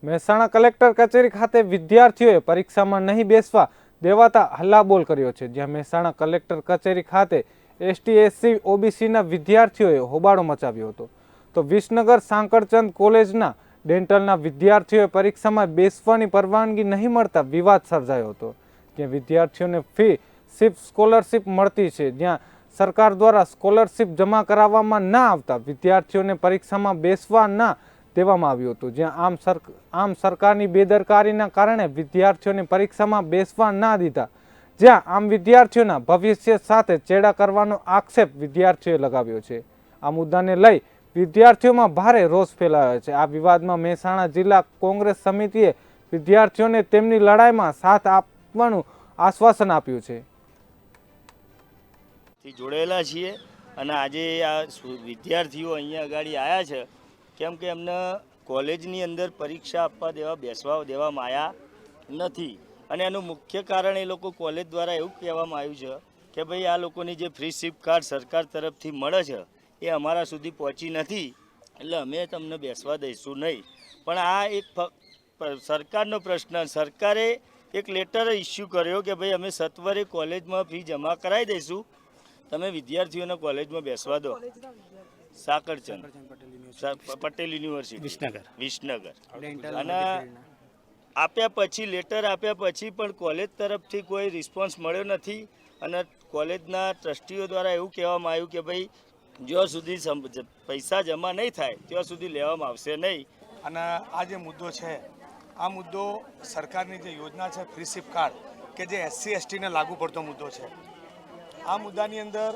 Mehsana collector કચેરી ખાતે વિદ્યાર્થીઓએ પરીક્ષામાં નહીં બેસવા દેવાતા હલ્લાબોલ કર્યો છે, જ્યાં મહેસાણા કલેક્ટર કચેરી ખાતે એસટી એસસી ઓબીસીના વિદ્યાર્થીઓએ હોબાળો મચાવ્યો હતો, તો વિસનગર સાંકળચંદ કોલેજના ડેન્ટલના વિદ્યાર્થીઓએ પરીક્ષામાં બેસવાની પરવાનગી નહીં મળતા વિવાદ સર્જાયો હતો, જ્યાં વિદ્યાર્થીઓને ફી સ્કોલરશીપ મળતી છે, જ્યાં સરકાર દ્વારા સ્કોલરશીપ જમા કરાવવામાં ના આવતા વિદ્યાર્થીઓને પરીક્ષામાં બેસવા ના દેવામાં આવ્યું હતું, જ્યાં આમ સરકારની બેદરકારીના કારણે વિદ્યાર્થીઓને પરીક્ષામાં બેસવા ના દીધા, જ્યાં આમ વિદ્યાર્થીઓના ભવિષ્ય સાથે ચેડા કરવાનો આક્ષેપ વિદ્યાર્થીઓએ લગાવ્યો છે। આ મુદ્દાને લઈ વિદ્યાર્થીઓમાં ભારે રોષ ફેલાયો છે। આ વિવાદમાં મહેસાણા જિલ્લા કોંગ્રેસ સમિતિએ વિદ્યાર્થીઓને તેમની લડાઈમાં સાથ આપવાનું આશ્વાસન આપ્યું છે। જોડેલા છીએ અને આજે આ વિદ્યાર્થીઓ અહીંયા આગળ આવ્યા છે કેમ કે એમને કોલેજની અંદર પરીક્ષા આપવા બેસવા દેવામાં આવ્યા નથી, અને એનું મુખ્ય કારણ એ લોકો કોલેજ દ્વારા એવું કહેવામાં આવ્યું છે કે ભાઈ આ લોકોની જે ફ્રી સિપ કાર્ડ સરકાર તરફથી મળે છે એ અમારા સુધી પહોંચી નથી, એટલે અમે તમને બેસવા દઈશું નહીં। પણ આ એક સરકારનો પ્રશ્ન, સરકારે એક લેટર ઇસ્યુ કર્યો કે ભાઈ અમે સત્વરે કોલેજમાં ફી જમા કરાવી દઈશું, તમે વિદ્યાર્થીઓને કોલેજમાં બેસવા દો। સાકરચંદ પટેલ યુનિવર્સિટી વિસનગર, અને આપ્યા પછી લેટર આપ્યા પછી પણ કોલેજ તરફથી કોઈ રિસ્પોન્સ મળ્યો નથી, અને કોલેજના ટ્રસ્ટીઓ દ્વારા એવું કહેવામાં આવ્યું કે ભાઈ જ્યાં સુધી પૈસા જમા નહીં થાય ત્યાં સુધી લેવામાં આવશે નહીં। અને આ જે મુદ્દો છે, આ મુદ્દો સરકારની જે યોજના છે ફ્રી સિપ કાર્ડ કે જે એસસી એસટીને લાગુ પડતો મુદ્દો છે, આ મુદ્દાની અંદર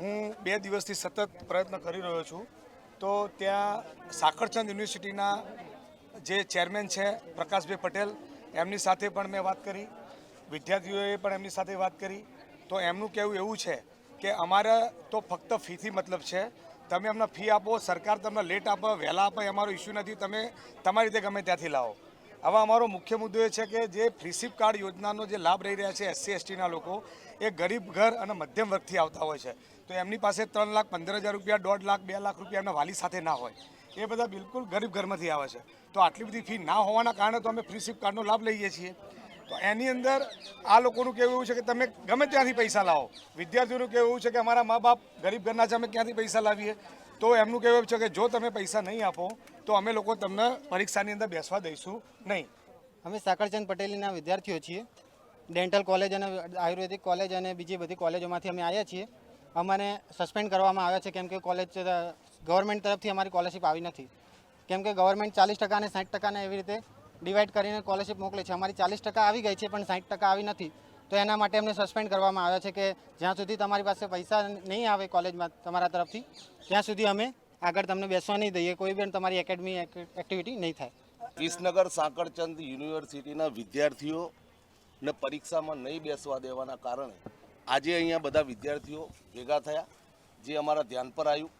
હું 2 દિવસથી સતત પ્રયત્ન કરી રહ્યો છું। તો ત્યાં સાકરચંદ યુનિવર્સિટીના જે ચેરમેન છે પ્રકાશભાઈ પટેલ, એમની સાથે પણ મેં વાત કરી, વિદ્યાર્થીઓએ પણ એમની સાથે વાત કરી, તો એમનું કહેવું એવું છે કે અમારે તો ફક્ત ફીથી મતલબ છે, તમે અમને ફી આપો, સરકાર તમને લેટ આપે વહેલા આપે અમારો ઇસ્યુ નથી, તમે તમારી રીતે ગમે ત્યાંથી લાવો। હવે અમારો મુખ્ય મુદ્દો એ છે કે જે ફ્રી સિપ કાર્ડ યોજનાનો જે લાભ રહી રહ્યા છે એસસી એસટીના લોકો, એ ગરીબ ઘર અને મધ્યમ વર્ગથી આવતા હોય છે, તો એમની પાસે 3,15,000 રૂપિયા, 1.5 લાખ, 2 લાખ રૂપિયા એમના વાલી સાથે ના હોય, એ બધા બિલકુલ ગરીબ ઘરમાંથી આવે છે, તો આટલી બધી ફી ના હોવાના કારણે તો અમે ફ્રી સિપ કાર્ડનો લાભ લઈએ છીએ। તો એની અંદર આ લોકોનું કહેવું એવું છે કે તમે ગમે ત્યાંથી પૈસા લાવો, વિદ્યાર્થીઓનું કહેવું એવું છે કે અમારા મા બાપ ગરીબ ઘરના છે, અમે ક્યાંથી પૈસા લાવીએ, તો એમનું કહેવું એવું છે કે જો તમે પૈસા નહીં આપો તો અમે લોકો તમને પરીક્ષાની અંદર બેસવા દઈશું નહીં। અમે સાકરચંદ પટેલના વિદ્યાર્થીઓ છીએ, ડેન્ટલ કોલેજ અને આયુર્વેદિક કોલેજ અને બીજી બધી કોલેજોમાંથી અમે આવ્યા છીએ। અમને સસ્પેન્ડ કરવામાં આવ્યા છે કેમ કે કોલેજ ગવર્મેન્ટ તરફથી અમારી સ્કોલરશીપ આવી નથી, કેમ કે ગવર્મેન્ટ 40% અને 60% એવી રીતે ડિવાઈડ કરીને સ્કોલરશીપ મોકલે છે, અમારી 40% આવી ગઈ છે પણ 60% આવી નથી, તો એના માટે અમને સસ્પેન્ડ કરવામાં આવ્યા છે કે જ્યાં સુધી તમારી પાસે પૈસા નહીં આવે કોલેજમાં તમારા તરફથી ત્યાં સુધી અમે આગળ તમને બેસવા નહીં દઈએ, કોઈ પણ તમારી એકેડમી એક્ટિવિટી નહીં થાય। વિસનગર સાંકળચંદ યુનિવર્સિટીના વિદ્યાર્થીઓને પરીક્ષામાં નહીં બેસવા દેવાના કારણે આજે અહીંયા બધા વિદ્યાર્થીઓ ભેગા થયા, જે અમારા ધ્યાન પર આવ્યું,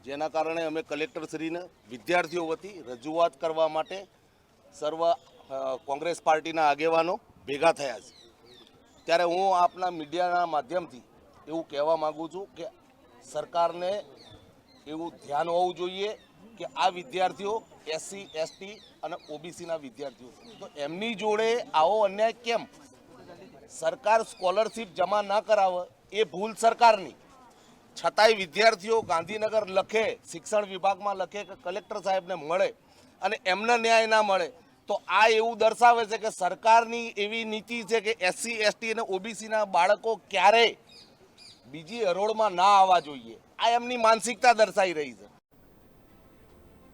જેના કારણે અમે કલેક્ટરશ્રીને વિદ્યાર્થીઓ વતી રજૂઆત કરવા માટે સર્વ કોંગ્રેસ પાર્ટીના આગેવાનો ભેગા થયા છે। ત્યારે હું આપના મીડિયાના માધ્યમથી એવું કહેવા માગું છું કે સરકારને એવું ધ્યાન હોવું જોઈએ કે આ વિદ્યાર્થીઓ એસસી એસટી અને ઓબીસીના વિદ્યાર્થીઓ, તો એમની જોડે આવો અન્યાય કેમ? સરકાર સ્કોલરશીપ જમા ન કરાવે એ ભૂલ સરકારની, છતાંય વિદ્યાર્થીઓ ગાંધીનગર લખે, શિક્ષણ વિભાગમાં લખે કે કલેક્ટર સાહેબને મળે અને એમને ન્યાય ના મળે, તો આ એવું દર્શાવે છે કે સરકારની એવી નીતિ છે કે એસસી એસટી અને ઓબીસીના બાળકો ક્યારેય બીજી હરોળમાં ના આવવા જોઈએ, આ એમની માનસિકતા દર્શાવી રહી છે।